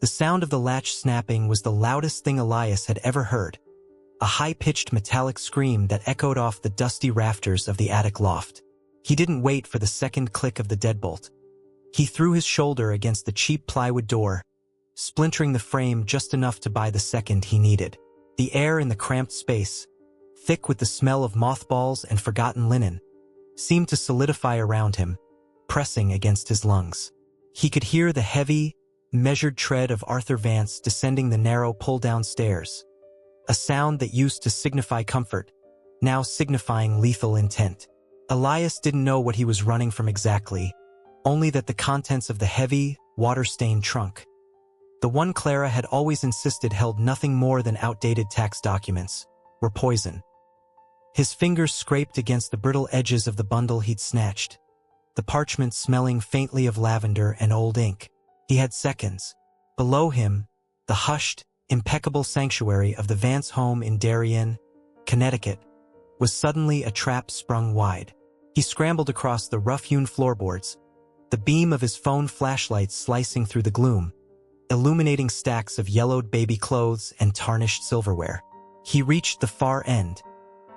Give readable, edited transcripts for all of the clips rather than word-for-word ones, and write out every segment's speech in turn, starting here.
The sound of the latch snapping was the loudest thing Elias had ever heard, a high-pitched metallic scream that echoed off the dusty rafters of the attic loft. He didn't wait for the second click of the deadbolt. He threw his shoulder against the cheap plywood door, splintering the frame just enough to buy the second he needed. The air in the cramped space, thick with the smell of mothballs and forgotten linen, seemed to solidify around him, pressing against his lungs. He could hear the heavy, measured tread of Arthur Vance descending the narrow pull-down stairs, a sound that used to signify comfort, now signifying lethal intent. Elias didn't know what he was running from exactly, only that the contents of the heavy, water-stained trunk, the one Clara had always insisted held nothing more than outdated tax documents, were poison. His fingers scraped against the brittle edges of the bundle he'd snatched, the parchment smelling faintly of lavender and old ink. He had seconds. Below him, the hushed, impeccable sanctuary of the Vance home in Darien, Connecticut, was suddenly a trap sprung wide. He scrambled across the rough-hewn floorboards, the beam of his phone flashlight slicing through the gloom, illuminating stacks of yellowed baby clothes and tarnished silverware. He reached the far end,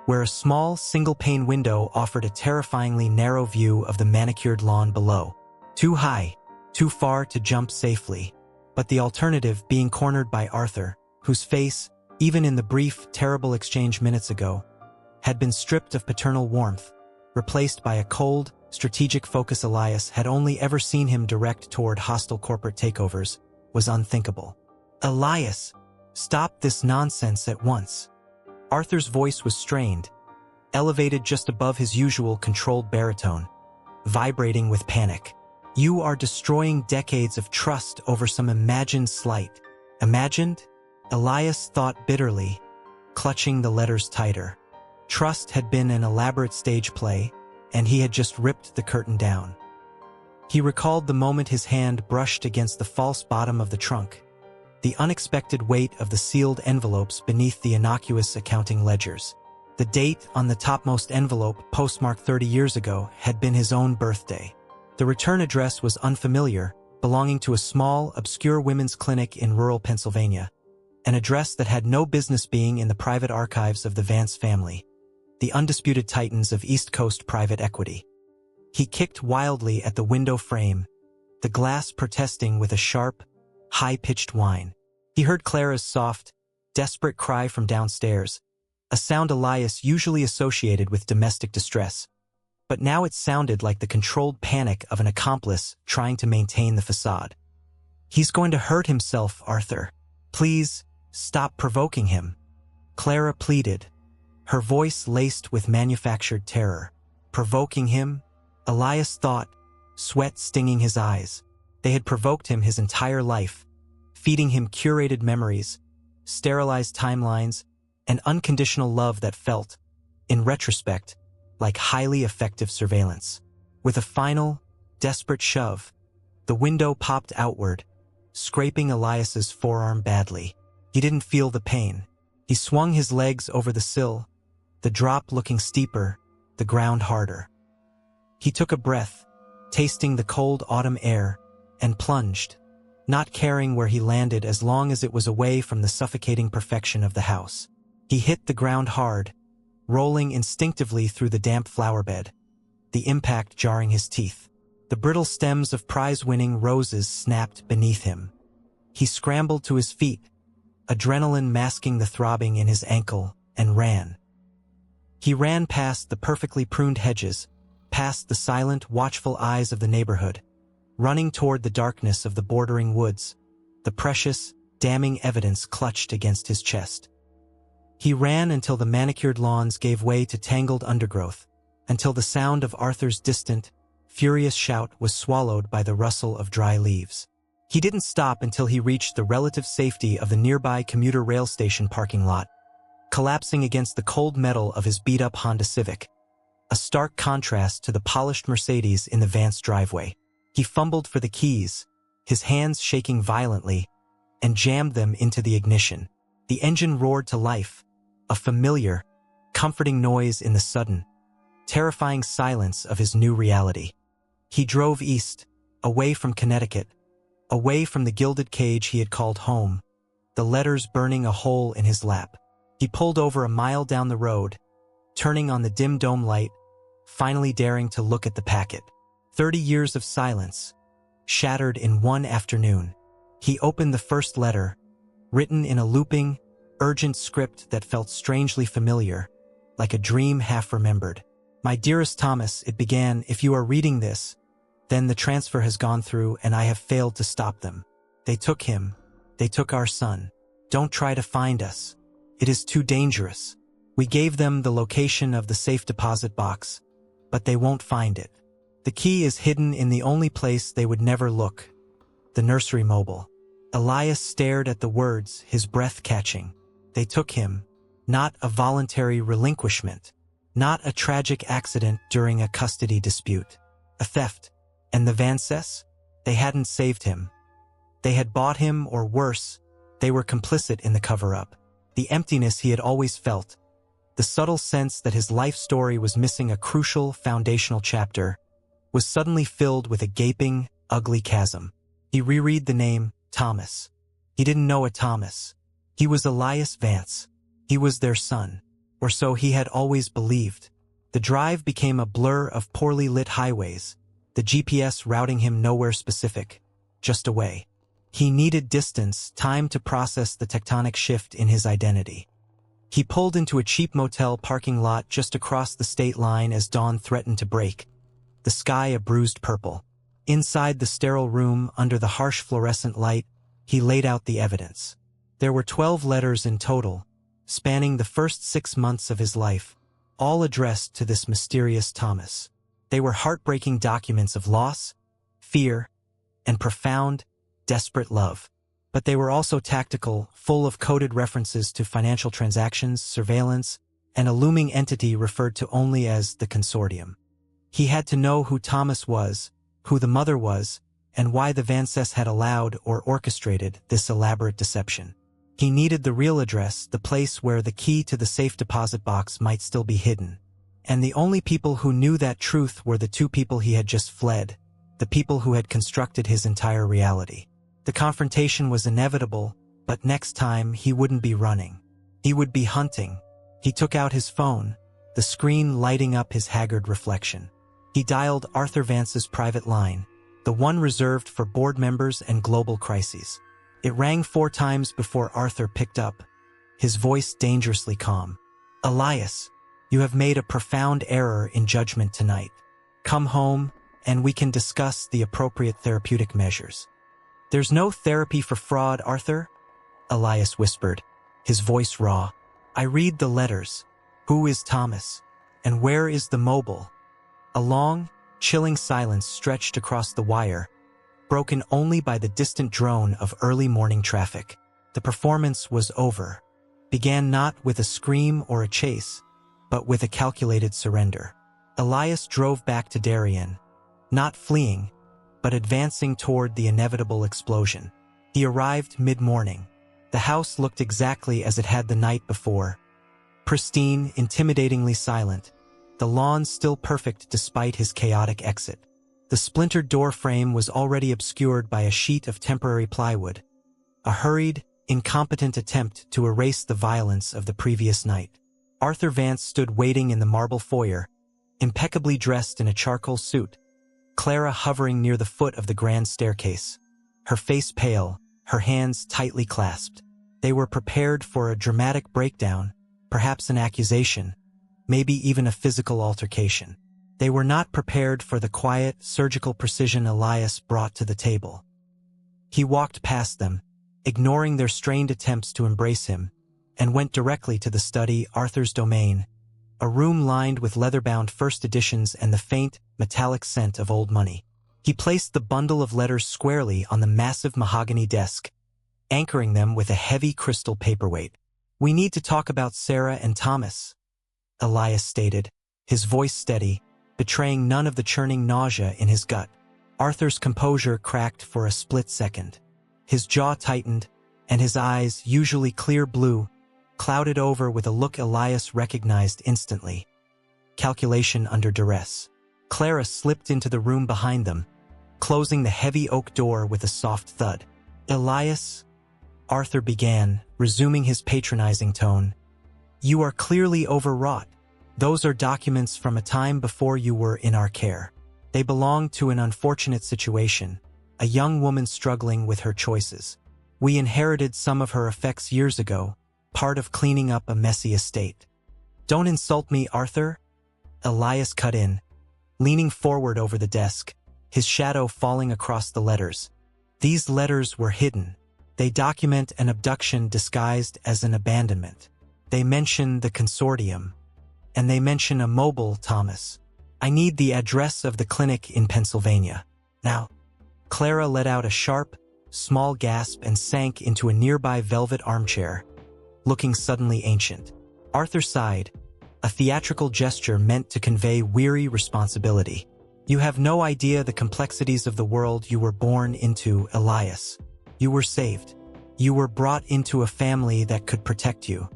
where a small, single-pane window offered a terrifyingly narrow view of the manicured lawn below. Too high, too far to jump safely, but the alternative being cornered by Arthur, whose face, even in the brief, terrible exchange minutes ago, had been stripped of paternal warmth, replaced by a cold, strategic focus Elias had only ever seen him direct toward hostile corporate takeovers, was unthinkable. "Elias, stop this nonsense at once." Arthur's voice was strained, elevated just above his usual controlled baritone, vibrating with panic. "You are destroying decades of trust over some imagined slight." Imagined? Elias thought bitterly, clutching the letters tighter. Trust had been an elaborate stage play, and he had just ripped the curtain down. He recalled the moment his hand brushed against the false bottom of the trunk, the unexpected weight of the sealed envelopes beneath the innocuous accounting ledgers. The date on the topmost envelope, postmarked 30 years ago, had been his own birthday. The return address was unfamiliar, belonging to a small, obscure women's clinic in rural Pennsylvania, an address that had no business being in the private archives of the Vance family, the undisputed titans of East Coast private equity. He kicked wildly at the window frame, the glass protesting with a sharp, high-pitched whine. He heard Clara's soft, desperate cry from downstairs, a sound Elias usually associated with domestic distress. But now it sounded like the controlled panic of an accomplice trying to maintain the facade. "He's going to hurt himself, Arthur. Please, stop provoking him," Clara pleaded, her voice laced with manufactured terror. Provoking him? Elias thought, sweat stinging his eyes. They had provoked him his entire life, feeding him curated memories, sterilized timelines, and unconditional love that felt, in retrospect, like highly effective surveillance. With a final, desperate shove, the window popped outward, scraping Elias's forearm badly. He didn't feel the pain. He swung his legs over the sill, the drop looking steeper, the ground harder. He took a breath, tasting the cold autumn air, and plunged, not caring where he landed as long as it was away from the suffocating perfection of the house. He hit the ground hard, rolling instinctively through the damp flower bed, the impact jarring his teeth. The brittle stems of prize-winning roses snapped beneath him. He scrambled to his feet, adrenaline masking the throbbing in his ankle, and ran. He ran past the perfectly pruned hedges, past the silent, watchful eyes of the neighborhood, running toward the darkness of the bordering woods, the precious, damning evidence clutched against his chest. He ran until the manicured lawns gave way to tangled undergrowth, until the sound of Arthur's distant, furious shout was swallowed by the rustle of dry leaves. He didn't stop until he reached the relative safety of the nearby commuter rail station parking lot, collapsing against the cold metal of his beat-up Honda Civic, a stark contrast to the polished Mercedes in the Vance driveway. He fumbled for the keys, his hands shaking violently, and jammed them into the ignition. The engine roared to life, a familiar, comforting noise in the sudden, terrifying silence of his new reality. He drove east, away from Connecticut, away from the gilded cage he had called home, the letters burning a hole in his lap. He pulled over a mile down the road, turning on the dim dome light, finally daring to look at the packet. 30 years of silence, shattered in one afternoon. He opened the first letter, written in a looping, urgent script that felt strangely familiar, like a dream half-remembered. "My dearest Thomas," it began, "if you are reading this, then the transfer has gone through and I have failed to stop them. They took him. They took our son. Don't try to find us. It is too dangerous. We gave them the location of the safe deposit box, but they won't find it. The key is hidden in the only place they would never look, the nursery mobile." Elias stared at the words, his breath catching. They took him, not a voluntary relinquishment, not a tragic accident during a custody dispute, a theft. And the Vances? They hadn't saved him. They had bought him, or worse, they were complicit in the cover-up. The emptiness he had always felt, the subtle sense that his life story was missing a crucial, foundational chapter, was suddenly filled with a gaping, ugly chasm. He reread the name, Thomas. He didn't know a Thomas. He was Elias Vance. He was their son. Or so he had always believed. The drive became a blur of poorly lit highways, the GPS routing him nowhere specific, just away. He needed distance, time to process the tectonic shift in his identity. He pulled into a cheap motel parking lot just across the state line as dawn threatened to break, the sky a bruised purple. Inside the sterile room, under the harsh fluorescent light, he laid out the evidence. There were 12 letters in total, spanning the first 6 months of his life, all addressed to this mysterious Thomas. They were heartbreaking documents of loss, fear, and profound, desperate love. But they were also tactical, full of coded references to financial transactions, surveillance, and a looming entity referred to only as the Consortium. He had to know who Thomas was, who the mother was, and why the Vances had allowed or orchestrated this elaborate deception. He needed the real address, the place where the key to the safe deposit box might still be hidden. And the only people who knew that truth were the two people he had just fled, the people who had constructed his entire reality. The confrontation was inevitable, but next time he wouldn't be running. He would be hunting. He took out his phone, the screen lighting up his haggard reflection. He dialed Arthur Vance's private line, the one reserved for board members and global crises. It rang 4 times before Arthur picked up, his voice dangerously calm. "Elias, you have made a profound error in judgment tonight. Come home, and we can discuss the appropriate therapeutic measures." "There's no therapy for fraud, Arthur," Elias whispered, his voice raw. "I read the letters. Who is Thomas? And where is the mobile?" A long, chilling silence stretched across the wire, broken only by the distant drone of early morning traffic. The performance was over. Began not with a scream or a chase, but with a calculated surrender. Elias drove back to Darien, not fleeing, but advancing toward the inevitable explosion. He arrived mid-morning. The house looked exactly as it had the night before. Pristine, intimidatingly silent, the lawn still perfect despite his chaotic exit. The splintered door frame was already obscured by a sheet of temporary plywood, a hurried, incompetent attempt to erase the violence of the previous night. Arthur Vance stood waiting in the marble foyer, impeccably dressed in a charcoal suit, Clara hovering near the foot of the grand staircase, her face pale, her hands tightly clasped. They were prepared for a dramatic breakdown, perhaps an accusation, maybe even a physical altercation. They were not prepared for the quiet, surgical precision Elias brought to the table. He walked past them, ignoring their strained attempts to embrace him, and went directly to the study, Arthur's domain, a room lined with leather-bound first editions and the faint, metallic scent of old money. He placed the bundle of letters squarely on the massive mahogany desk, anchoring them with a heavy crystal paperweight. "We need to talk about Sarah and Thomas," Elias stated, his voice steady, betraying none of the churning nausea in his gut. Arthur's composure cracked for a split second. His jaw tightened, and his eyes, usually clear blue, clouded over with a look Elias recognized instantly. Calculation under duress. Clara slipped into the room behind them, closing the heavy oak door with a soft thud. "Elias," Arthur began, resuming his patronizing tone, "you are clearly overwrought. Those are documents from a time before you were in our care. They belong to an unfortunate situation, a young woman struggling with her choices. We inherited some of her effects years ago, part of cleaning up a messy estate." "Don't insult me, Arthur," Elias cut in, leaning forward over the desk, his shadow falling across the letters. These letters were hidden. They document an abduction disguised as an abandonment. They mention the Consortium, and they mention a mobile Thomas. I need the address of the clinic in Pennsylvania. Now. Clara let out a sharp, small gasp and sank into a nearby velvet armchair, looking suddenly ancient. Arthur sighed, a theatrical gesture meant to convey weary responsibility. "You have no idea the complexities of the world you were born into, Elias. You were saved. You were brought into a family that could protect you."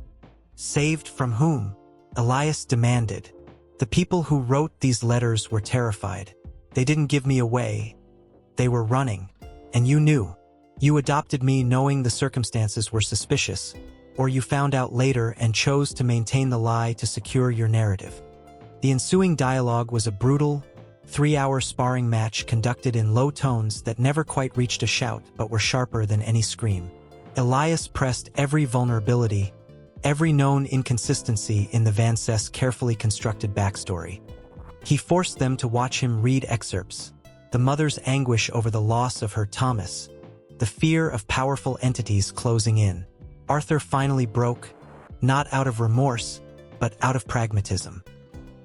"Saved from whom?" Elias demanded. "The people who wrote these letters were terrified. They didn't give me away. They were running. And you knew. You adopted me knowing the circumstances were suspicious, or you found out later and chose to maintain the lie to secure your narrative." The ensuing dialogue was a brutal, 3-hour sparring match conducted in low tones that never quite reached a shout but were sharper than any scream. Elias pressed every vulnerability, every known inconsistency in the Vances' carefully constructed backstory. He forced them to watch him read excerpts, the mother's anguish over the loss of her Thomas, the fear of powerful entities closing in. Arthur finally broke, not out of remorse, but out of pragmatism.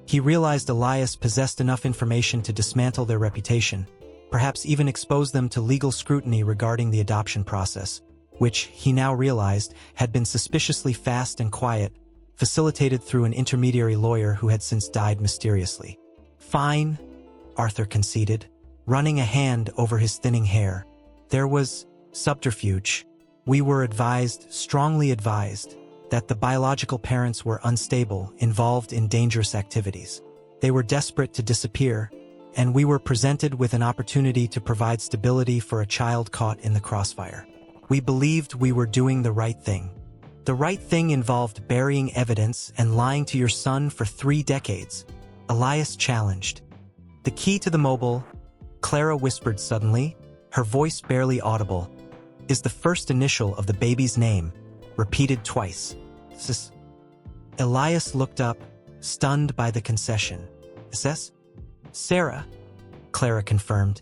He realized Elias possessed enough information to dismantle their reputation, perhaps even expose them to legal scrutiny regarding the adoption process, which, he now realized, had been suspiciously fast and quiet, facilitated through an intermediary lawyer who had since died mysteriously. "Fine," Arthur conceded, running a hand over his thinning hair. "There was subterfuge. We were advised, strongly advised, that the biological parents were unstable, involved in dangerous activities. They were desperate to disappear, and we were presented with an opportunity to provide stability for a child caught in the crossfire. We believed we were doing the right thing. The right thing involved burying evidence and lying to your son for 3 decades, Elias challenged. "The key to the mobile," Clara whispered suddenly, her voice barely audible, "is the first initial of the baby's name, repeated twice. Elias looked up, stunned by the concession. "Ss? Sarah," Clara confirmed,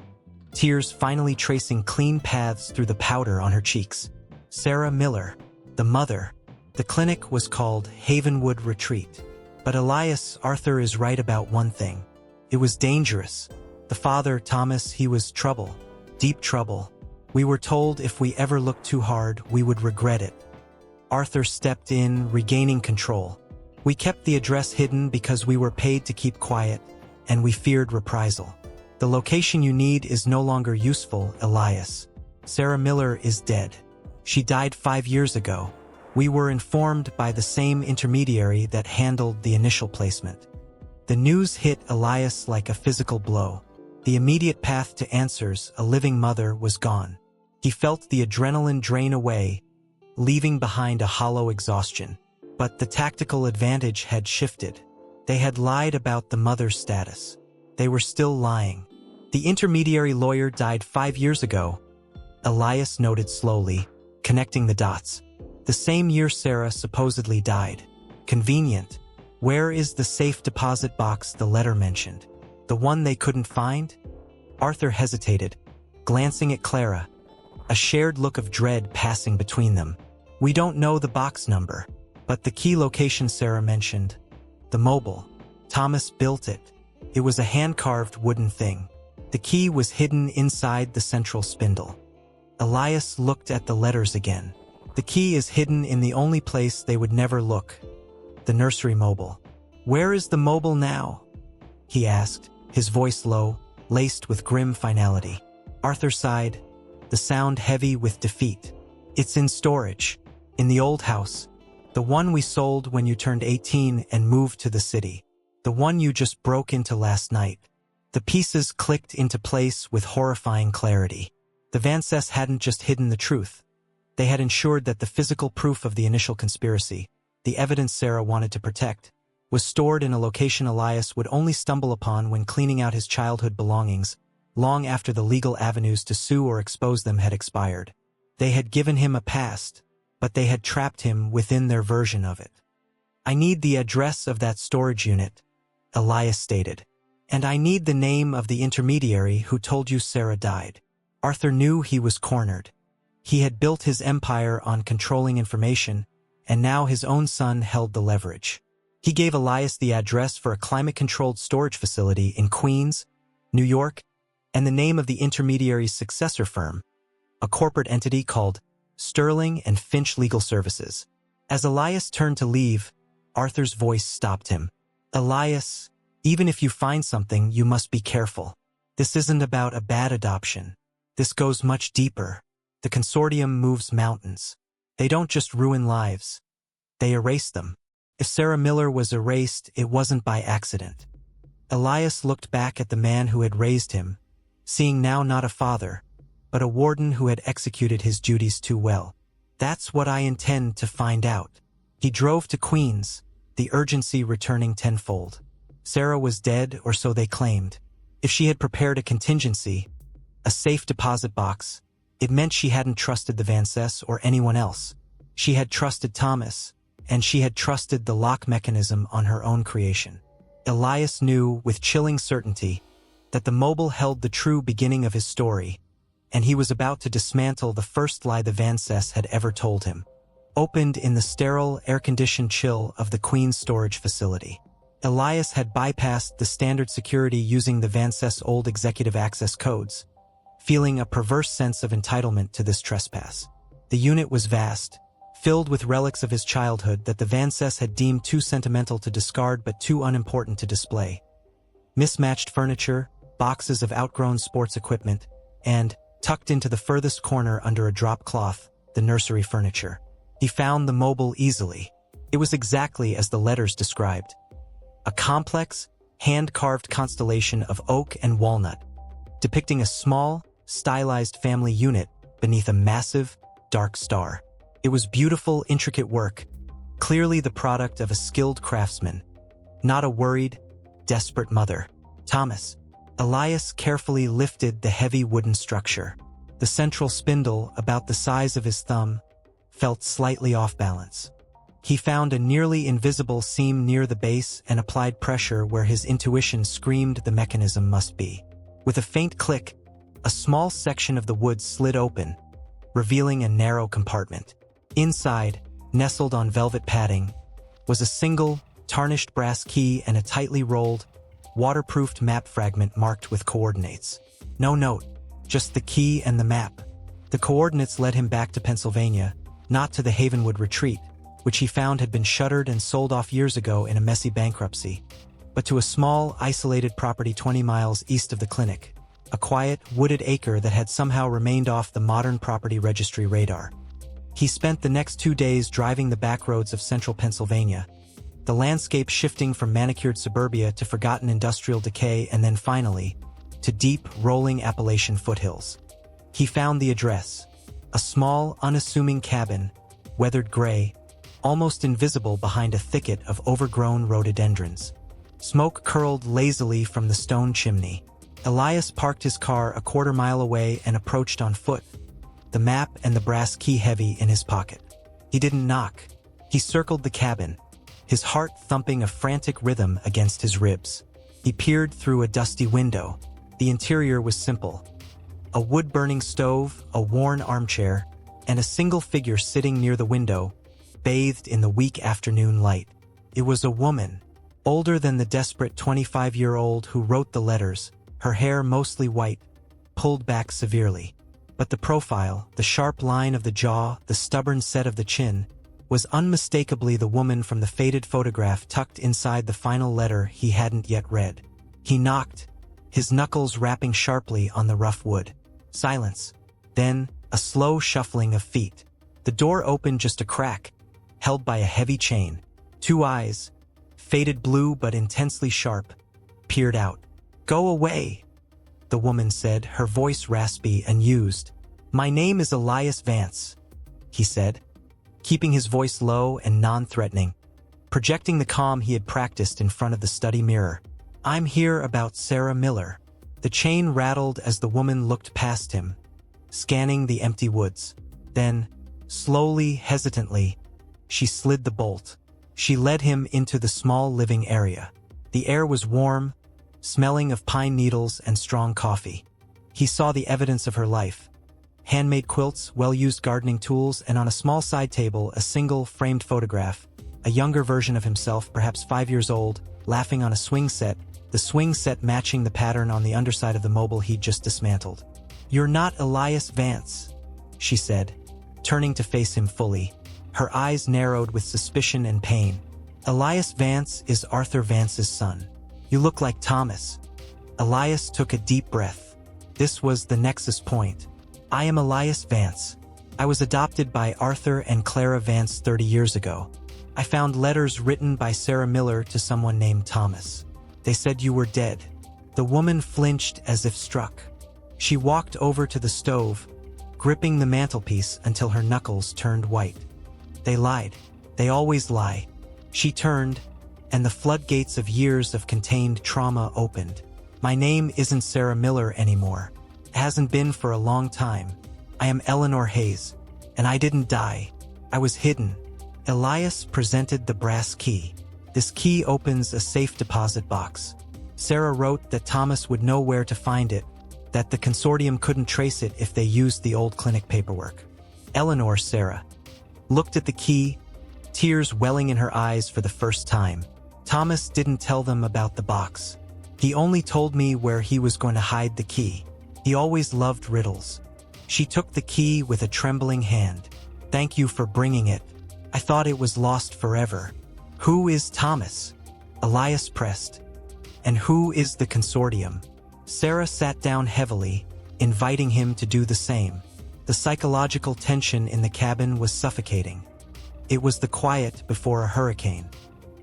tears finally tracing clean paths through the powder on her cheeks. "Sarah Miller, the mother. The clinic was called Havenwood Retreat. But Elias, Arthur is right about one thing. It was dangerous. The father, Thomas, he was trouble. Deep trouble. We were told if we ever looked too hard, we would regret it." Arthur stepped in, regaining control. "We kept the address hidden because we were paid to keep quiet, and we feared reprisal. The location you need is no longer useful, Elias. Sarah Miller is dead. She died 5 years ago. We were informed by the same intermediary that handled the initial placement." The news hit Elias like a physical blow. The immediate path to answers, a living mother, was gone. He felt the adrenaline drain away, leaving behind a hollow exhaustion. But the tactical advantage had shifted. They had lied about the mother's status. They were still lying. "The intermediary lawyer died 5 years ago," Elias noted slowly, connecting the dots. "The same year Sarah supposedly died. Convenient. Where is the safe deposit box the letter mentioned? The one they couldn't find?" Arthur hesitated, glancing at Clara, a shared look of dread passing between them. "We don't know the box number, but the key location Sarah mentioned. The mobile. Thomas built it. It was a hand-carved wooden thing. The key was hidden inside the central spindle." Elias looked at the letters again. "The key is hidden in the only place they would never look. The nursery mobile. Where is the mobile now?" he asked, his voice low, laced with grim finality. Arthur sighed, the sound heavy with defeat. "It's in storage. In the old house. The one we sold when you turned 18 and moved to the city. The one you just broke into last night." The pieces clicked into place with horrifying clarity. The Vances hadn't just hidden the truth. They had ensured that the physical proof of the initial conspiracy, the evidence Sarah wanted to protect, was stored in a location Elias would only stumble upon when cleaning out his childhood belongings, long after the legal avenues to sue or expose them had expired. They had given him a past, but they had trapped him within their version of it. "I need the address of that storage unit," Elias stated. "And I need the name of the intermediary who told you Sarah died." Arthur knew he was cornered. He had built his empire on controlling information, and now his own son held the leverage. He gave Elias the address for a climate-controlled storage facility in Queens, New York, and the name of the intermediary's successor firm, a corporate entity called Startling and Finch Legal Services. As Elias turned to leave, Arthur's voice stopped him. "Elias, even if you find something, you must be careful. This isn't about a bad adoption. This goes much deeper. The Consortium moves mountains. They don't just ruin lives. They erase them. If Sarah Miller was erased, it wasn't by accident." Elias looked back at the man who had raised him, seeing now not a father, but a warden who had executed his duties too well. "That's what I intend to find out." He drove to Queens, the urgency returning tenfold. Sarah was dead, or so they claimed. If she had prepared a contingency, a safe deposit box, it meant she hadn't trusted the Vances or anyone else. She had trusted Thomas, and she had trusted the lock mechanism on her own creation. Elias knew with chilling certainty that the mobile held the true beginning of his story, and he was about to dismantle the first lie the Vances had ever told him. Opened in the sterile, air-conditioned chill of the Queen's storage facility. Elias had bypassed the standard security using the Vances' old executive access codes, feeling a perverse sense of entitlement to this trespass. The unit was vast, filled with relics of his childhood that the Vances had deemed too sentimental to discard but too unimportant to display. Mismatched furniture, boxes of outgrown sports equipment, and, tucked into the furthest corner under a drop cloth, the nursery furniture. He found the mobile easily. It was exactly as the letters described. A complex, hand-carved constellation of oak and walnut, depicting a small, stylized family unit beneath a massive, dark star. It was beautiful, intricate work, clearly the product of a skilled craftsman, not a worried, desperate mother. "Thomas." Elias carefully lifted the heavy wooden structure. The central spindle, about the size of his thumb, felt slightly off balance. He found a nearly invisible seam near the base and applied pressure where his intuition screamed the mechanism must be. With a faint click, a small section of the wood slid open, revealing a narrow compartment. Inside, nestled on velvet padding, was a single, tarnished brass key and a tightly rolled, waterproofed map fragment marked with coordinates. No note, just the key and the map. The coordinates led him back to Pennsylvania, not to the Havenwood retreat, which he found had been shuttered and sold off years ago in a messy bankruptcy, but to a small, isolated property 20 miles east of the clinic, a quiet, wooded acre that had somehow remained off the modern property registry radar. He spent the next 2 days driving the back roads of central Pennsylvania, the landscape shifting from manicured suburbia to forgotten industrial decay and then finally, to deep, rolling Appalachian foothills. He found the address, a small, unassuming cabin, weathered gray, almost invisible behind a thicket of overgrown rhododendrons. Smoke curled lazily from the stone chimney. Elias parked his car a quarter-mile away and approached on foot, the map and the brass key heavy in his pocket. He didn't knock. He circled the cabin, his heart thumping a frantic rhythm against his ribs. He peered through a dusty window. The interior was simple. A wood-burning stove, a worn armchair, and a single figure sitting near the window, bathed in the weak afternoon light. It was a woman, older than the desperate 25-year-old who wrote the letters, her hair mostly white, pulled back severely. But the profile, the sharp line of the jaw, the stubborn set of the chin, was unmistakably the woman from the faded photograph tucked inside the final letter he hadn't yet read. He knocked, his knuckles rapping sharply on the rough wood. Silence. Then, a slow shuffling of feet. The door opened just a crack, held by a heavy chain. 2 eyes, faded blue but intensely sharp, peered out. Go away, the woman said, her voice raspy and used. My name is Elias Vance, he said, keeping his voice low and non-threatening, projecting the calm he had practiced in front of the study mirror. I'm here about Sarah Miller. The chain rattled as the woman looked past him, scanning the empty woods. Then, slowly, hesitantly, she slid the bolt. She led him into the small living area. The air was warm, smelling of pine needles and strong coffee. He saw the evidence of her life. Handmade quilts, well-used gardening tools, and on a small side table, a single, framed photograph, a younger version of himself, perhaps 5 years old, laughing on a swing set, the swing set matching the pattern on the underside of the mobile he'd just dismantled. You're not Elias Vance, she said, turning to face him fully. Her eyes narrowed with suspicion and pain. Elias Vance is Arthur Vance's son. You look like Thomas. Elias took a deep breath. This was the nexus point. I am Elias Vance. I was adopted by Arthur and Clara Vance 30 years ago. I found letters written by Sarah Miller to someone named Thomas. They said you were dead. The woman flinched as if struck. She walked over to the stove, gripping the mantelpiece until her knuckles turned white. They lied. They always lie. She turned, and the floodgates of years of contained trauma opened. My name isn't Sarah Miller anymore. It hasn't been for a long time. I am Eleanor Hayes, and I didn't die. I was hidden. Elias presented the brass key. This key opens a safe deposit box. Sarah wrote that Thomas would know where to find it, that the Consortium couldn't trace it if they used the old clinic paperwork. Eleanor, Sarah, looked at the key, tears welling in her eyes for the first time. Thomas didn't tell them about the box. He only told me where he was going to hide the key. He always loved riddles. She took the key with a trembling hand. Thank you for bringing it. I thought it was lost forever. Who is Thomas? Elias pressed. And who is the Consortium? Sarah sat down heavily, inviting him to do the same. The psychological tension in the cabin was suffocating. It was the quiet before a hurricane.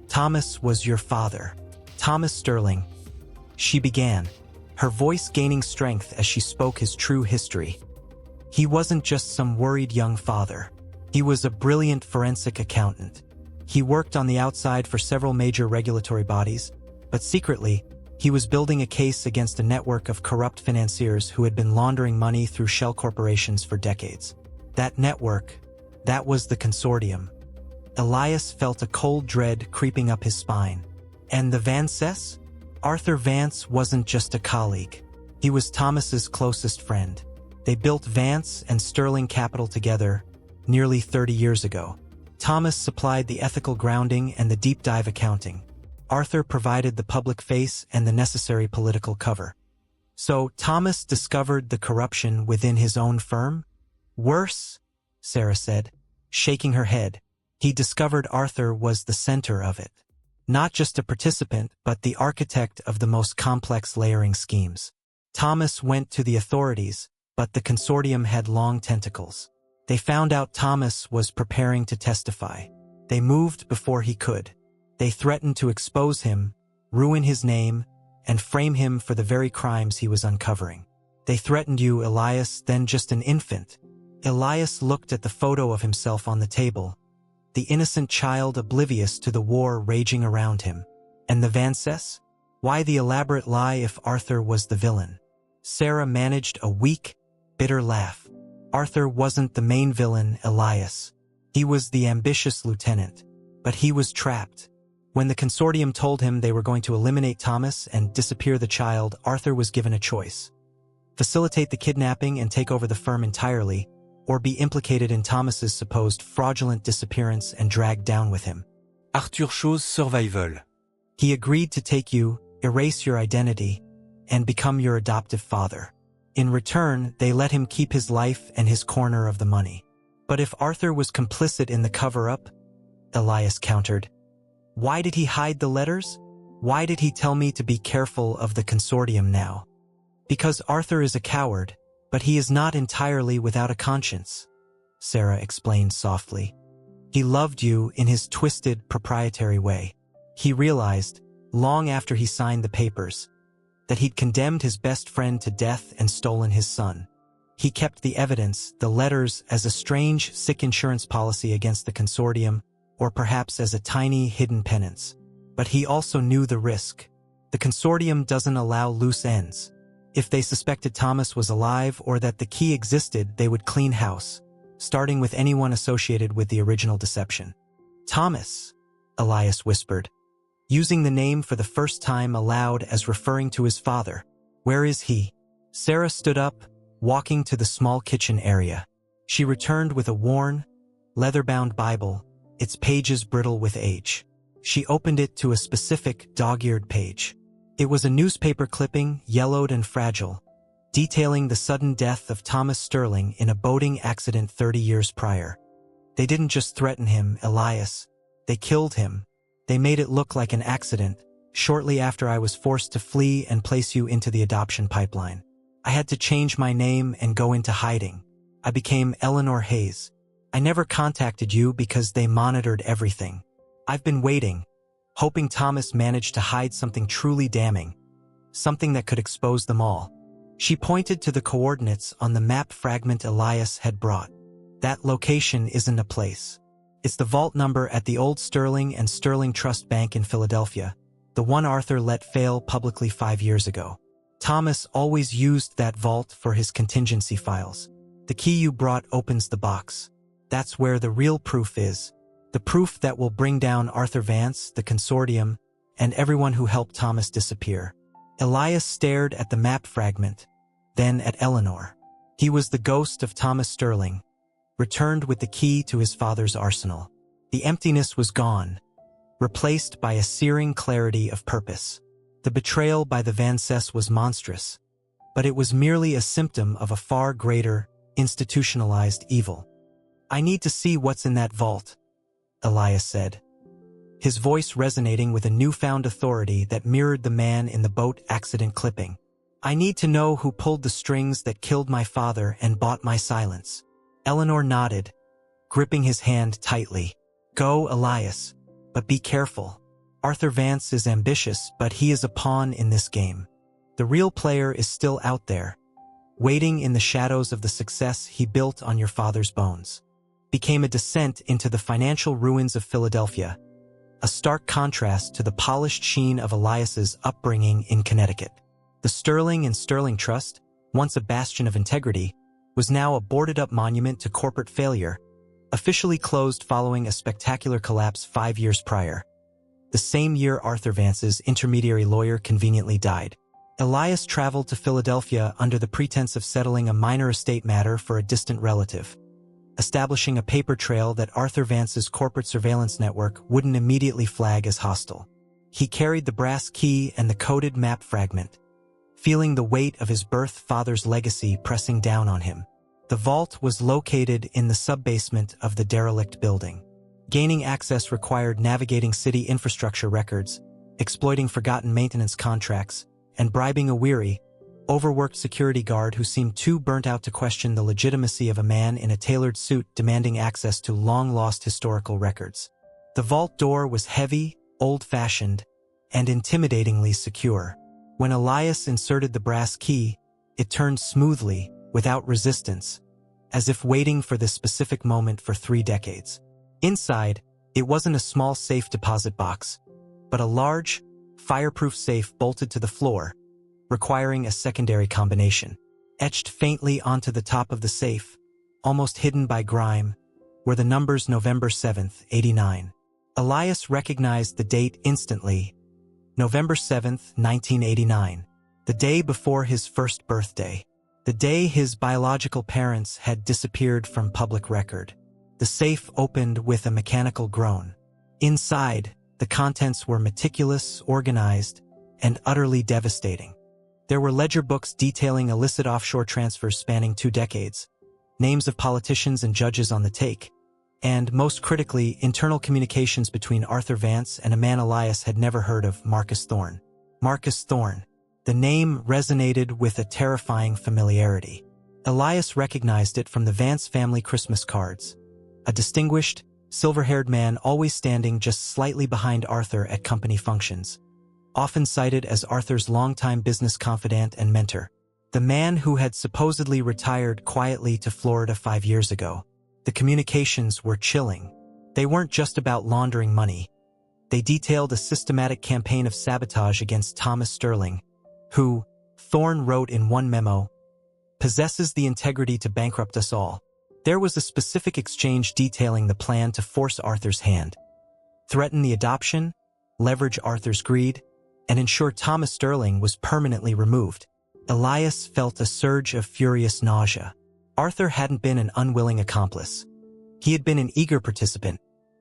Thomas was your father. Thomas Startling. She began, her voice gaining strength as she spoke his true history. He wasn't just some worried young father. He was a brilliant forensic accountant. He worked on the outside for several major regulatory bodies, but secretly, he was building a case against a network of corrupt financiers who had been laundering money through shell corporations for decades. That network, that was the Consortium. Elias felt a cold dread creeping up his spine. And the Vances? Arthur Vance wasn't just a colleague. He was Thomas's closest friend. They built Vance and Startling Capital together nearly 30 years ago. Thomas supplied the ethical grounding and the deep dive accounting. Arthur provided the public face and the necessary political cover. So Thomas discovered the corruption within his own firm? Worse, Sarah said, shaking her head. He discovered Arthur was the center of it. Not just a participant, but the architect of the most complex layering schemes. Thomas went to the authorities, but the Consortium had long tentacles. They found out Thomas was preparing to testify. They moved before he could. They threatened to expose him, ruin his name, and frame him for the very crimes he was uncovering. They threatened you, Elias, then just an infant. Elias looked at the photo of himself on the table, the innocent child oblivious to the war raging around him. And the Vances? Why the elaborate lie if Arthur was the villain? Sarah managed a weak, bitter laugh. Arthur wasn't the main villain, Elias. He was the ambitious lieutenant. But he was trapped. When the Consortium told him they were going to eliminate Thomas and disappear the child, Arthur was given a choice. Facilitate the kidnapping and take over the firm entirely, or be implicated in Thomas's supposed fraudulent disappearance and dragged down with him. Arthur chose survival. He agreed to take you, erase your identity, and become your adoptive father. In return, they let him keep his life and his corner of the money. But if Arthur was complicit in the cover-up, Elias countered, why did he hide the letters? Why did he tell me to be careful of the Consortium now? Because Arthur is a coward, but he is not entirely without a conscience, Sarah explained softly. He loved you in his twisted, proprietary way. He realized, long after he signed the papers, that he'd condemned his best friend to death and stolen his son. He kept the evidence, the letters, as a strange, sick insurance policy against the Consortium, or perhaps as a tiny, hidden penance. But he also knew the risk. The Consortium doesn't allow loose ends. If they suspected Thomas was alive or that the key existed, they would clean house, starting with anyone associated with the original deception. "Thomas," Elias whispered, using the name for the first time aloud as referring to his father. "Where is he?" Sarah stood up, walking to the small kitchen area. She returned with a worn, leather-bound Bible, its pages brittle with age. She opened it to a specific, dog-eared page. It was a newspaper clipping, yellowed and fragile, detailing the sudden death of Thomas Startling in a boating accident 30 years prior. "They didn't just threaten him, Elias. They killed him. They made it look like an accident, shortly after I was forced to flee and place you into the adoption pipeline. I had to change my name and go into hiding. I became Eleanor Hayes. I never contacted you because they monitored everything. I've been waiting, hoping Thomas managed to hide something truly damning, something that could expose them all." She pointed to the coordinates on the map fragment Elias had brought. "That location isn't a place. It's the vault number at the old Startling and Sterling Trust Bank in Philadelphia, the one Arthur let fail publicly 5 years ago. Thomas always used that vault for his contingency files. The key you brought opens the box. That's where the real proof is. The proof that will bring down Arthur Vance, the Consortium, and everyone who helped Thomas disappear." Elias stared at the map fragment, then at Eleanor. He was the ghost of Thomas Startling, returned with the key to his father's arsenal. The emptiness was gone, replaced by a searing clarity of purpose. The betrayal by the Vances was monstrous, but it was merely a symptom of a far greater, institutionalized evil. "I need to see what's in that vault," Elias said, his voice resonating with a newfound authority that mirrored the man in the boat accident clipping. "I need to know who pulled the strings that killed my father and bought my silence." Eleanor nodded, gripping his hand tightly. "Go, Elias, but be careful. Arthur Vance is ambitious, but he is a pawn in this game. The real player is still out there, waiting in the shadows of the success he built on your father's bones." Became a descent into the financial ruins of Philadelphia, a stark contrast to the polished sheen of Elias's upbringing in Connecticut. The Startling and Sterling Trust, once a bastion of integrity, was now a boarded-up monument to corporate failure, officially closed following a spectacular collapse 5 years prior. The same year Arthur Vance's intermediary lawyer conveniently died. Elias traveled to Philadelphia under the pretense of settling a minor estate matter for a distant relative, establishing a paper trail that Arthur Vance's corporate surveillance network wouldn't immediately flag as hostile. He carried the brass key and the coded map fragment, feeling the weight of his birth father's legacy pressing down on him. The vault was located in the sub-basement of the derelict building. Gaining access required navigating city infrastructure records, exploiting forgotten maintenance contracts, and bribing a weary, overworked security guard who seemed too burnt out to question the legitimacy of a man in a tailored suit demanding access to long-lost historical records. The vault door was heavy, old-fashioned, and intimidatingly secure. When Elias inserted the brass key, it turned smoothly, without resistance, as if waiting for this specific moment for 3 decades. Inside, it wasn't a small safe deposit box, but a large, fireproof safe bolted to the floor, requiring a secondary combination. Etched faintly onto the top of the safe, almost hidden by grime, were the numbers November 7th, 89. Elias recognized the date instantly, November 7th, 1989, the day before his first birthday, the day his biological parents had disappeared from public record. The safe opened with a mechanical groan. Inside, the contents were meticulous, organized, and utterly devastating. There were ledger books detailing illicit offshore transfers spanning 2 decades, names of politicians and judges on the take, and, most critically, internal communications between Arthur Vance and a man Elias had never heard of, Marcus Thorne. Marcus Thorne. The name resonated with a terrifying familiarity. Elias recognized it from the Vance family Christmas cards. A distinguished, silver-haired man always standing just slightly behind Arthur at company functions, often cited as Arthur's longtime business confidant and mentor. The man who had supposedly retired quietly to Florida 5 years ago. The communications were chilling. They weren't just about laundering money. They detailed a systematic campaign of sabotage against Thomas Startling, who, Thorne wrote in one memo, possesses the integrity to bankrupt us all. There was a specific exchange detailing the plan to force Arthur's hand, threaten the adoption, leverage Arthur's greed, and ensure Thomas Startling was permanently removed. Elias felt a surge of furious nausea. Arthur hadn't been an unwilling accomplice. He had been an eager participant,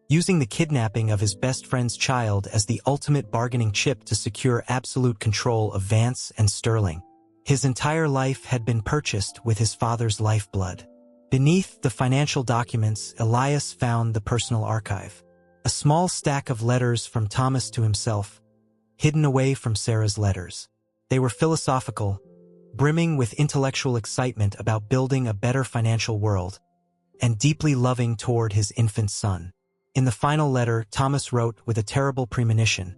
using the kidnapping of his best friend's child as the ultimate bargaining chip to secure absolute control of Vance and Startling. His entire life had been purchased with his father's lifeblood. Beneath the financial documents, Elias found the personal archive. A small stack of letters from Thomas to himself, hidden away from Sarah's letters. They were philosophical, brimming with intellectual excitement about building a better financial world, and deeply loving toward his infant son. In the final letter, Thomas wrote with a terrible premonition,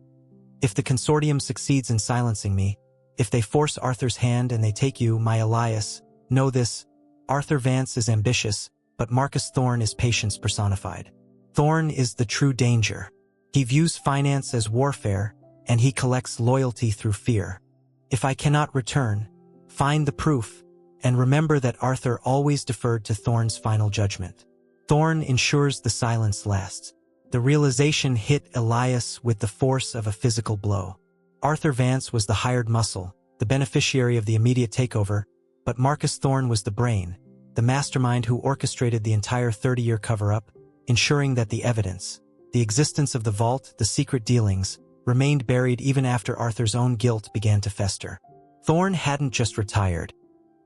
"If the Consortium succeeds in silencing me, if they force Arthur's hand and they take you, my Elias, know this, Arthur Vance is ambitious, but Marcus Thorne is patience personified. Thorne is the true danger. He views finance as warfare, and he collects loyalty through fear. If I cannot return, find the proof, and remember that Arthur always deferred to Thorne's final judgment. Thorne ensures the silence lasts." The realization hit Elias with the force of a physical blow. Arthur Vance was the hired muscle, the beneficiary of the immediate takeover, but Marcus Thorne was the brain, the mastermind who orchestrated the entire 30-year cover-up, ensuring that the evidence, the existence of the vault, the secret dealings, remained buried even after Arthur's own guilt began to fester. Thorne hadn't just retired.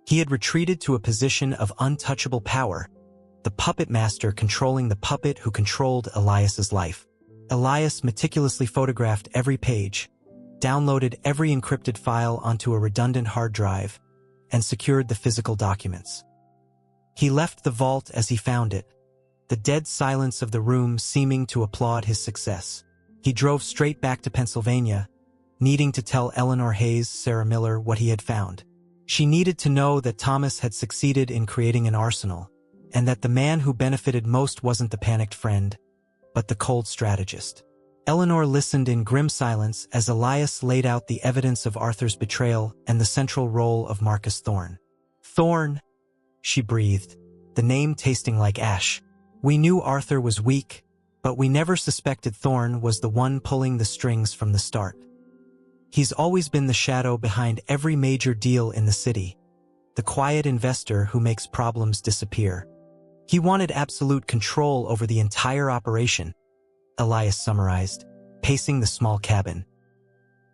He had retreated to a position of untouchable power, the puppet master controlling the puppet who controlled Elias's life. Elias meticulously photographed every page, downloaded every encrypted file onto a redundant hard drive, and secured the physical documents. He left the vault as he found it, the dead silence of the room seeming to applaud his success. He drove straight back to Pennsylvania, needing to tell Eleanor Hayes, Sarah Miller, what he had found. She needed to know that Thomas had succeeded in creating an arsenal, and that the man who benefited most wasn't the panicked friend, but the cold strategist. Eleanor listened in grim silence as Elias laid out the evidence of Arthur's betrayal and the central role of Marcus Thorne. "Thorne," she breathed, the name tasting like ash. "We knew Arthur was weak, but we never suspected Thorne was the one pulling the strings from the start. He's always been the shadow behind every major deal in the city, the quiet investor who makes problems disappear. He wanted absolute control over the entire operation," Elias summarized, pacing the small cabin.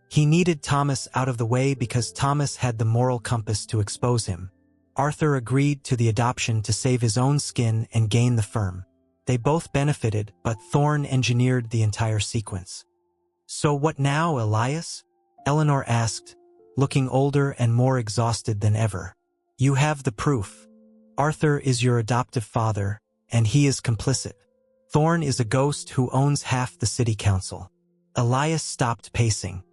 He needed Thomas out of the way because Thomas had the moral compass to expose him. Arthur agreed to the adoption to save his own skin and gain the firm. They both benefited, but Thorne engineered the entire sequence. "So what now, Elias?" Eleanor asked, looking older and more exhausted than ever. "You have the proof. Arthur is your adoptive father, and he is complicit. Thorne is a ghost who owns half the city council." Elias stopped pacing.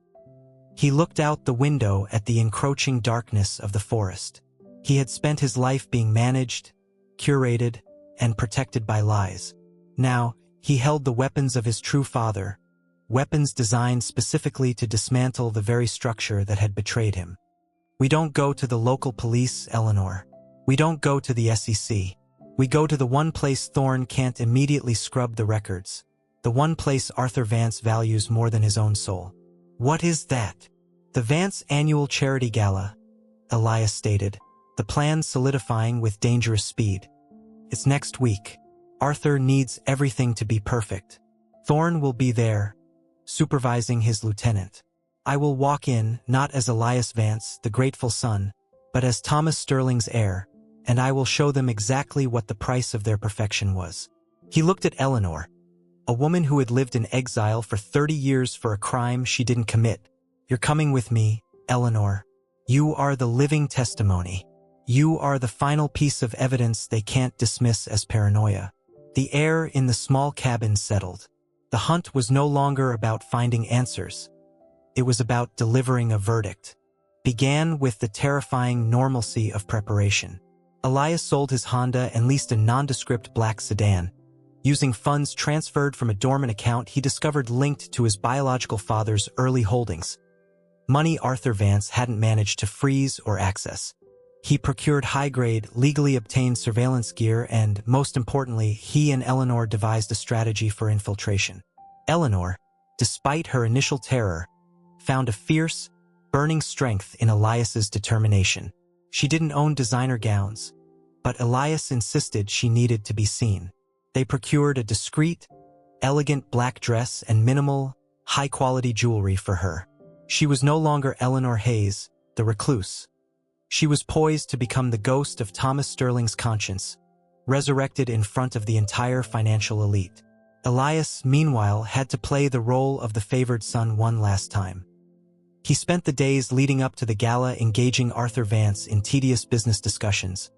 He looked out the window at the encroaching darkness of the forest. He had spent his life being managed, curated, and protected by lies. Now, he held the weapons of his true father, weapons designed specifically to dismantle the very structure that had betrayed him. "We don't go to the local police, Eleanor. We don't go to the SEC. We go to the one place Thorne can't immediately scrub the records, the one place Arthur Vance values more than his own soul." "What is that?" "The Vance Annual Charity Gala," Elias stated, the plan solidifying with dangerous speed. "It's next week. Arthur needs everything to be perfect. Thorne will be there, supervising his lieutenant. I will walk in, not as Elias Vance, the grateful son, but as Thomas Startling's heir, and I will show them exactly what the price of their perfection was." He looked at Eleanor, a woman who had lived in exile for 30 years for a crime she didn't commit. "You're coming with me, Eleanor. You are the living testimony. You are the final piece of evidence they can't dismiss as paranoia." The air in the small cabin settled. The hunt was no longer about finding answers. It was about delivering a verdict. Began with the terrifying normalcy of preparation. Elias sold his Honda and leased a nondescript black sedan. Using funds transferred from a dormant account he discovered linked to his biological father's early holdings. Money Arthur Vance hadn't managed to freeze or access. He procured high-grade, legally obtained surveillance gear and, most importantly, he and Eleanor devised a strategy for infiltration. Eleanor, despite her initial terror, found a fierce, burning strength in Elias's determination. She didn't own designer gowns, but Elias insisted she needed to be seen. They procured a discreet, elegant black dress and minimal, high-quality jewelry for her. She was no longer Eleanor Hayes, the recluse. She was poised to become the ghost of Thomas Sterling's conscience, resurrected in front of the entire financial elite. Elias, meanwhile, had to play the role of the favored son one last time. He spent the days leading up to the gala engaging Arthur Vance in tedious business discussions,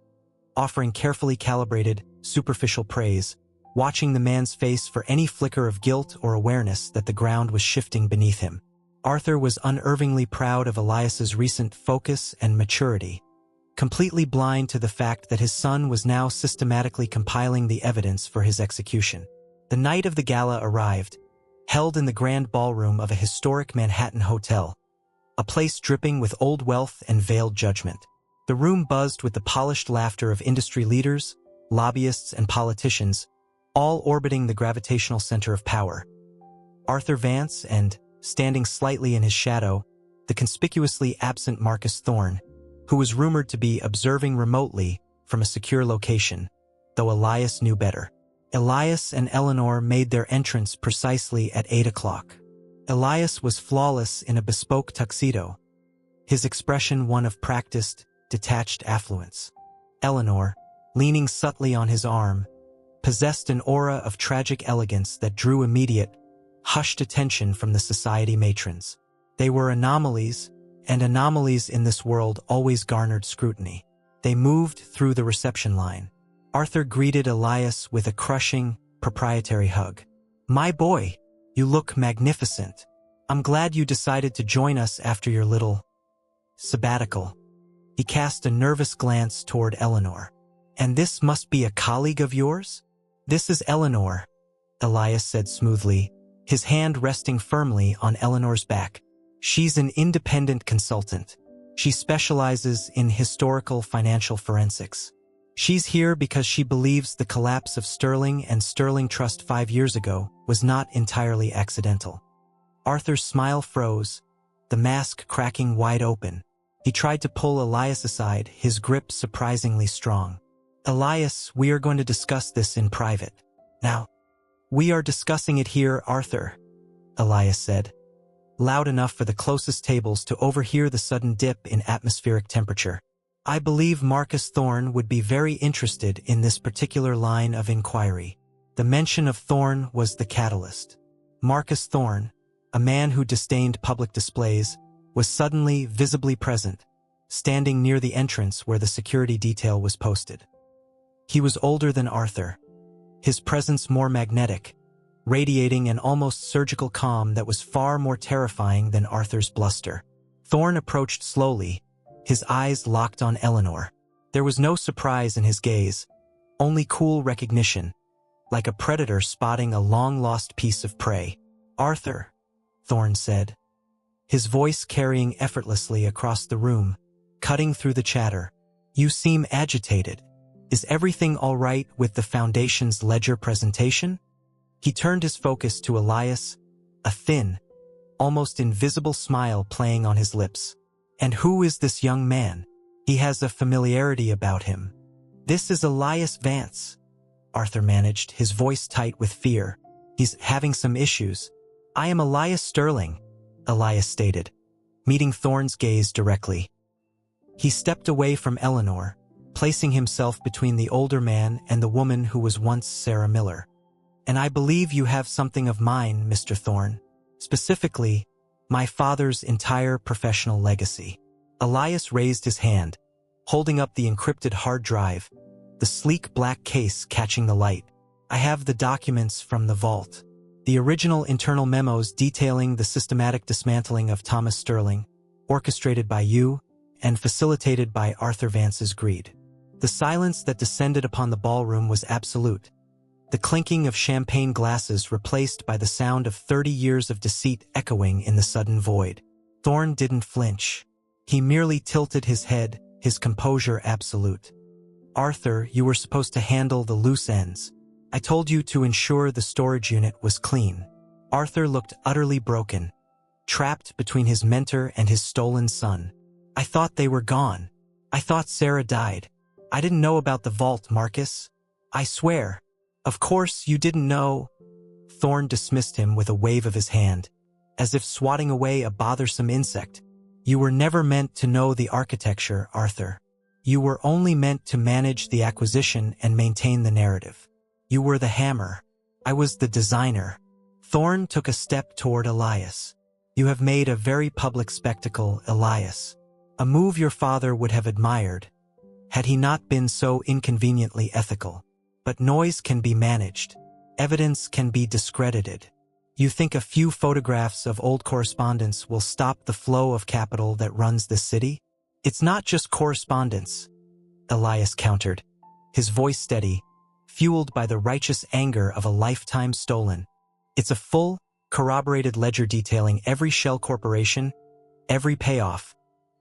offering carefully calibrated, superficial praise, watching the man's face for any flicker of guilt or awareness that the ground was shifting beneath him. Arthur was unervingly proud of Elias's recent focus and maturity, completely blind to the fact that his son was now systematically compiling the evidence for his execution. The night of the gala arrived, held in the grand ballroom of a historic Manhattan hotel, a place dripping with old wealth and veiled judgment. The room buzzed with the polished laughter of industry leaders, lobbyists, and politicians, all orbiting the gravitational center of power. Arthur Vance and, standing slightly in his shadow, the conspicuously absent Marcus Thorne, who was rumored to be observing remotely from a secure location, though Elias knew better. Elias and Eleanor made their entrance precisely at 8 o'clock. Elias was flawless in a bespoke tuxedo, his expression one of practiced, detached affluence. Eleanor, leaning subtly on his arm, possessed an aura of tragic elegance that drew immediate, hushed attention from the society matrons. They were anomalies, and anomalies in this world always garnered scrutiny. They moved through the reception line. Arthur greeted Elias with a crushing, proprietary hug. "My boy, you look magnificent. I'm glad you decided to join us after your little sabbatical." He cast a nervous glance toward Eleanor. "And this must be a colleague of yours?" "This is Eleanor," Elias said smoothly, his hand resting firmly on Eleanor's back. "She's an independent consultant. She specializes in historical financial forensics. She's here because she believes the collapse of Startling and Startling Trust 5 years ago was not entirely accidental." Arthur's smile froze, the mask cracking wide open. He tried to pull Elias aside, his grip surprisingly strong. "Elias, we are going to discuss this in private. Now." "We are discussing it here, Arthur," Elias said, loud enough for the closest tables to overhear the sudden dip in atmospheric temperature. "I believe Marcus Thorne would be very interested in this particular line of inquiry." The mention of Thorne was the catalyst. Marcus Thorne, a man who disdained public displays, was suddenly visibly present, standing near the entrance where the security detail was posted. He was older than Arthur, his presence more magnetic, radiating an almost surgical calm that was far more terrifying than Arthur's bluster. Thorne approached slowly, his eyes locked on Eleanor. There was no surprise in his gaze, only cool recognition, like a predator spotting a long-lost piece of prey. "Arthur," Thorne said, his voice carrying effortlessly across the room, cutting through the chatter. "You seem agitated. Is everything all right with the Foundation's ledger presentation?" He turned his focus to Elias, a thin, almost invisible smile playing on his lips. "And who is this young man? He has a familiarity about him." "This is Elias Vance," Arthur managed, his voice tight with fear. "He's having some issues." "I am Elias Startling," Elias stated, meeting Thorne's gaze directly. He stepped away from Eleanor, placing himself between the older man and the woman who was once Sarah Miller. "And I believe you have something of mine, Mr. Thorne. Specifically, my father's entire professional legacy." Elias raised his hand, holding up the encrypted hard drive, the sleek black case catching the light. "I have the documents from the vault." The original internal memos detailing the systematic dismantling of Thomas Startling, orchestrated by you and facilitated by Arthur Vance's greed. The silence that descended upon the ballroom was absolute. The clinking of champagne glasses replaced by the sound of 30 years of deceit echoing in the sudden void. Thorne didn't flinch. He merely tilted his head, his composure absolute. Arthur, you were supposed to handle the loose ends. I told you to ensure the storage unit was clean. Arthur looked utterly broken, trapped between his mentor and his stolen son. I thought they were gone. I thought Sarah died. I didn't know about the vault, Marcus. I swear. Of course you didn't know. Thorne dismissed him with a wave of his hand, as if swatting away a bothersome insect. You were never meant to know the architecture, Arthur. You were only meant to manage the acquisition and maintain the narrative. You were the hammer. I was the designer. Thorne took a step toward Elias. You have made a very public spectacle, Elias. A move your father would have admired, had he not been so inconveniently ethical. But noise can be managed. Evidence can be discredited. You think a few photographs of old correspondence will stop the flow of capital that runs this city? It's not just correspondence, Elias countered, his voice steady, fueled by the righteous anger of a lifetime stolen. It's a full, corroborated ledger detailing every shell corporation, every payoff,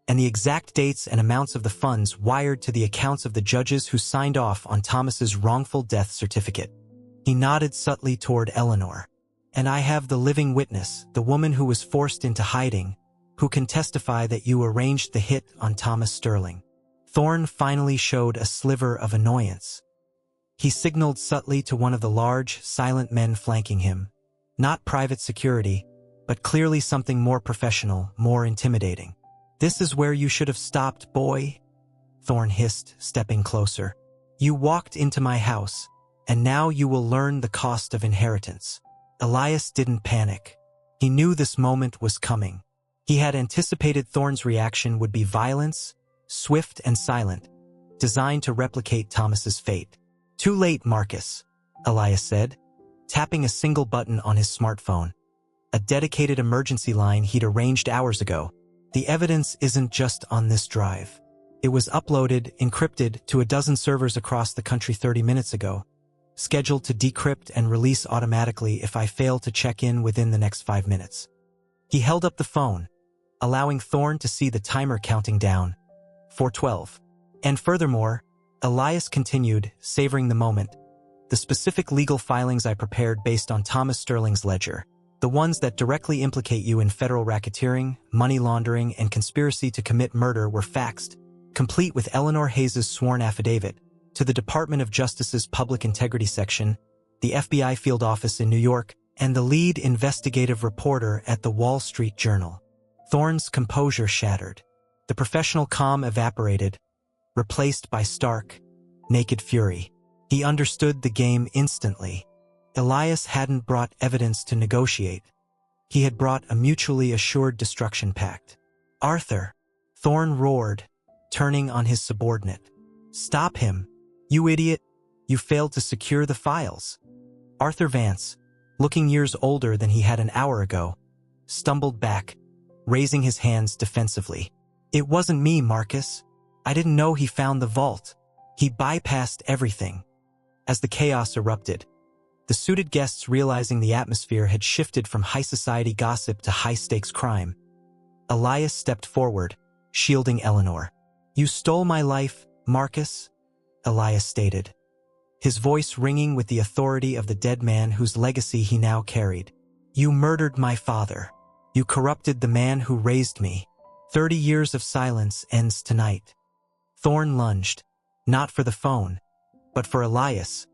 and the exact dates and amounts of the funds wired to the accounts of the judges who signed off on Thomas's wrongful death certificate. He nodded subtly toward Eleanor. And I have the living witness, the woman who was forced into hiding, who can testify that you arranged the hit on Thomas Startling. Thorne finally showed a sliver of annoyance. He signaled subtly to one of the large, silent men flanking him. Not private security, but clearly something more professional, more intimidating. This is where you should have stopped, boy, Thorne hissed, stepping closer. You walked into my house, and now you will learn the cost of inheritance. Elias didn't panic. He knew this moment was coming. He had anticipated Thorne's reaction would be violence, swift and silent, designed to replicate Thomas's fate. Too late, Marcus, Elias said, tapping a single button on his smartphone. A dedicated emergency line he'd arranged hours ago. The evidence isn't just on this drive. It was uploaded, encrypted, to a dozen servers across the country 30 minutes ago, scheduled to decrypt and release automatically if I fail to check in within the next 5 minutes. He held up the phone, allowing Thorne to see the timer counting down. 4:12. And furthermore, Elias continued, savoring the moment, the specific legal filings I prepared based on Thomas Startling's ledger, the ones that directly implicate you in federal racketeering, money laundering, and conspiracy to commit murder were faxed, complete with Eleanor Hayes's sworn affidavit, to the Department of Justice's Public Integrity Section, the FBI field office in New York, and the lead investigative reporter at the Wall Street Journal. Thorne's composure shattered. The professional calm evaporated, replaced by stark, naked fury. He understood the game instantly. Elias hadn't brought evidence to negotiate. He had brought a mutually assured destruction pact. Arthur, Thorne roared, turning on his subordinate. Stop him. You idiot, you failed to secure the files. Arthur Vance, looking years older than he had an hour ago, stumbled back, raising his hands defensively. It wasn't me, Marcus. I didn't know he found the vault. He bypassed everything. As the chaos erupted, the suited guests realizing the atmosphere had shifted from high society gossip to high-stakes crime. Elias stepped forward, shielding Eleanor. You stole my life, Marcus, Elias stated, his voice ringing with the authority of the dead man whose legacy he now carried. You murdered my father. You corrupted the man who raised me. 30 years of silence ends tonight. Thorne lunged, not for the phone, but for Elias,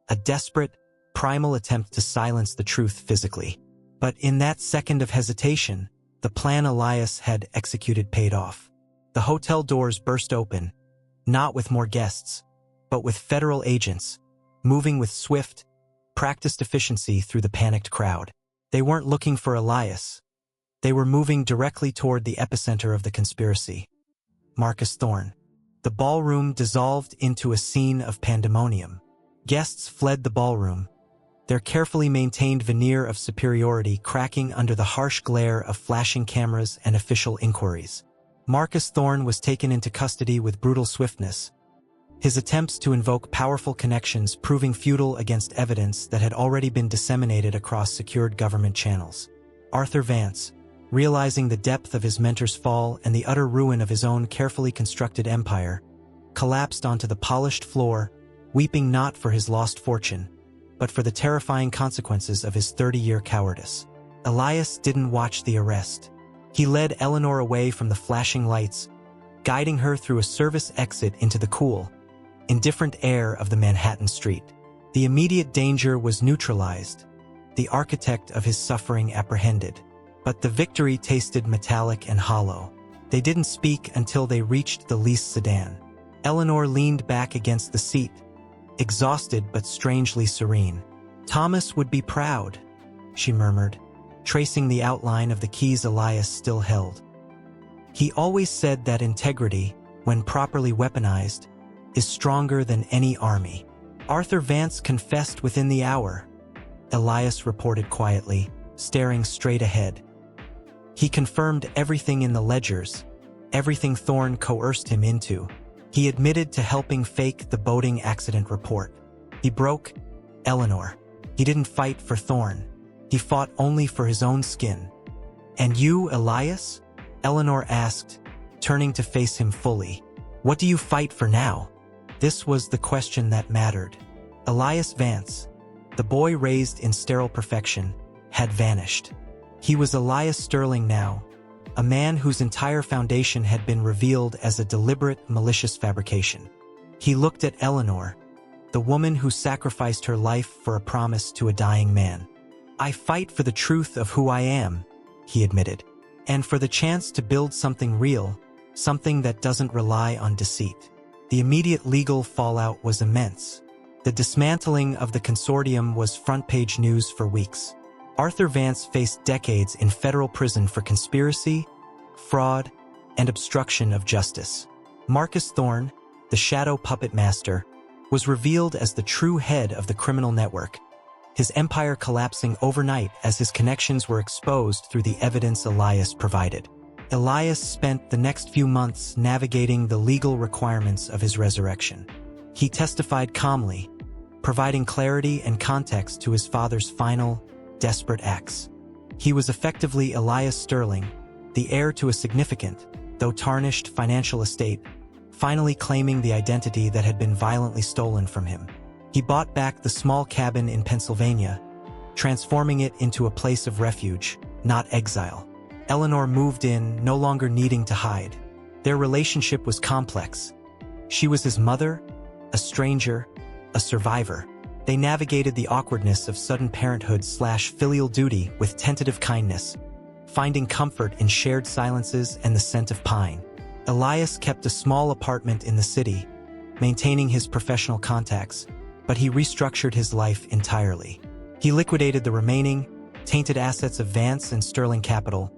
a desperate, primal attempt to silence the truth physically. But in that second of hesitation, the plan Elias had executed paid off. The hotel doors burst open, not with more guests, but with federal agents, moving with swift, practiced efficiency through the panicked crowd. They weren't looking for Elias. They were moving directly toward the epicenter of the conspiracy. Marcus Thorne. The ballroom dissolved into a scene of pandemonium. Guests fled the ballroom, their carefully maintained veneer of superiority cracking under the harsh glare of flashing cameras and official inquiries. Marcus Thorne was taken into custody with brutal swiftness, his attempts to invoke powerful connections proving futile against evidence that had already been disseminated across secured government channels. Arthur Vance, realizing the depth of his mentor's fall and the utter ruin of his own carefully constructed empire, collapsed onto the polished floor, weeping not for his lost fortune, but for the terrifying consequences of his 30-year cowardice. Elias didn't watch the arrest. He led Eleanor away from the flashing lights, guiding her through a service exit into the cool, indifferent air of the Manhattan street. The immediate danger was neutralized, the architect of his suffering apprehended. But the victory tasted metallic and hollow. They didn't speak until they reached the leased sedan. Eleanor leaned back against the seat, exhausted but strangely serene. "Thomas would be proud," she murmured, tracing the outline of the keys Elias still held. "He always said that integrity, when properly weaponized, is stronger than any army." "Arthur Vance confessed within the hour," Elias reported quietly, staring straight ahead. "He confirmed everything in the ledgers, everything Thorne coerced him into. He admitted to helping fake the boating accident report. He broke Eleanor. He didn't fight for Thorne. He fought only for his own skin." "And you, Elias?" Eleanor asked, turning to face him fully. "What do you fight for now?" This was the question that mattered. Elias Vance, the boy raised in sterile perfection, had vanished. He was Elias Sterling now, a man whose entire foundation had been revealed as a deliberate, malicious fabrication. He looked at Eleanor, the woman who sacrificed her life for a promise to a dying man. "I fight for the truth of who I am," he admitted, "and for the chance to build something real, something that doesn't rely on deceit." The immediate legal fallout was immense. The dismantling of the Consortium was front-page news for weeks. Arthur Vance faced decades in federal prison for conspiracy, fraud, and obstruction of justice. Marcus Thorne, the shadow puppet master, was revealed as the true head of the criminal network, his empire collapsing overnight as his connections were exposed through the evidence Elias provided. Elias spent the next few months navigating the legal requirements of his resurrection. He testified calmly, providing clarity and context to his father's final, desperate acts. He was effectively Elias Sterling, the heir to a significant, though tarnished, financial estate, finally claiming the identity that had been violently stolen from him. He bought back the small cabin in Pennsylvania, transforming it into a place of refuge, not exile. Eleanor moved in, no longer needing to hide. Their relationship was complex. She was his mother, a stranger, a survivor. They navigated the awkwardness of sudden parenthood/filial duty with tentative kindness, finding comfort in shared silences and the scent of pine. Elias kept a small apartment in the city, maintaining his professional contacts, but he restructured his life entirely. He liquidated the remaining, tainted assets of Vance and Sterling Capital,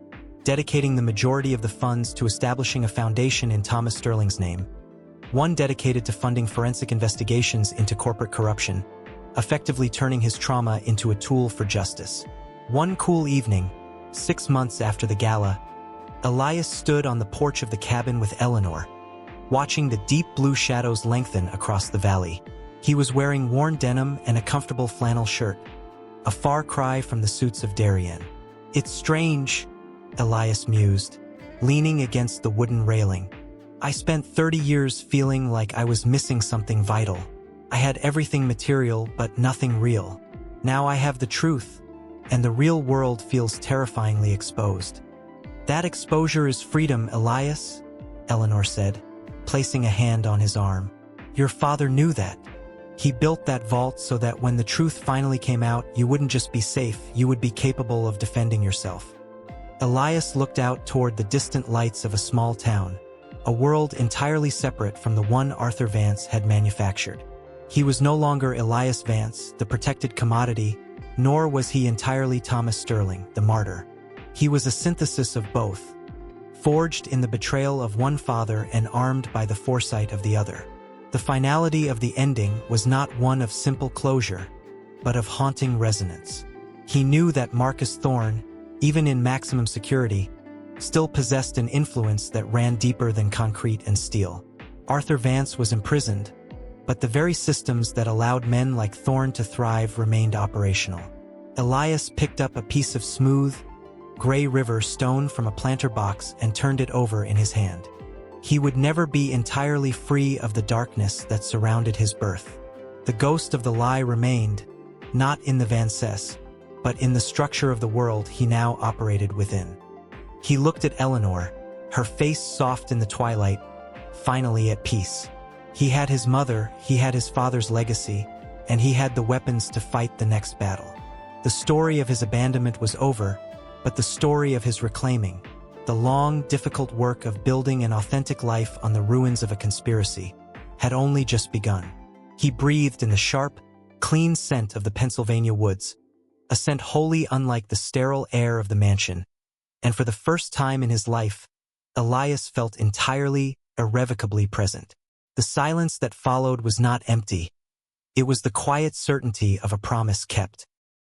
dedicating the majority of the funds to establishing a foundation in Thomas Sterling's name, one dedicated to funding forensic investigations into corporate corruption, effectively turning his trauma into a tool for justice. One cool evening, 6 months after the gala, Elias stood on the porch of the cabin with Eleanor, watching the deep blue shadows lengthen across the valley. He was wearing worn denim and a comfortable flannel shirt, a far cry from the suits of Darien. "It's strange," Elias mused, leaning against the wooden railing. "I spent 30 years feeling like I was missing something vital. I had everything material but nothing real. Now I have the truth, and the real world feels terrifyingly exposed." "That exposure is freedom, Elias," Eleanor said, placing a hand on his arm. "Your father knew that. He built that vault so that when the truth finally came out, you wouldn't just be safe, you would be capable of defending yourself." Elias looked out toward the distant lights of a small town, a world entirely separate from the one Arthur Vance had manufactured. He was no longer Elias Vance, the protected commodity, nor was he entirely Thomas Sterling, the martyr. He was a synthesis of both, forged in the betrayal of one father and armed by the foresight of the other. The finality of the ending was not one of simple closure. but of haunting resonance. He knew that Marcus Thorne, even in maximum security, still possessed an influence that ran deeper than concrete and steel. Arthur Vance was imprisoned, but the very systems that allowed men like Thorne to thrive remained operational. Elias picked up a piece of smooth, gray river stone from a planter box and turned it over in his hand. He would never be entirely free of the darkness that surrounded his birth. The ghost of the lie remained, not in the Vances, but in the structure of the world he now operated within. He looked at Eleanor, her face soft in the twilight, finally at peace. He had his mother, he had his father's legacy, and he had the weapons to fight the next battle. The story of his abandonment was over, but the story of his reclaiming, the long, difficult work of building an authentic life on the ruins of a conspiracy, had only just begun. He breathed in the sharp, clean scent of the Pennsylvania woods, a scent wholly unlike the sterile air of the mansion, and for the first time in his life, Elias felt entirely, irrevocably present. The silence that followed was not empty. It was the quiet certainty of a promise kept.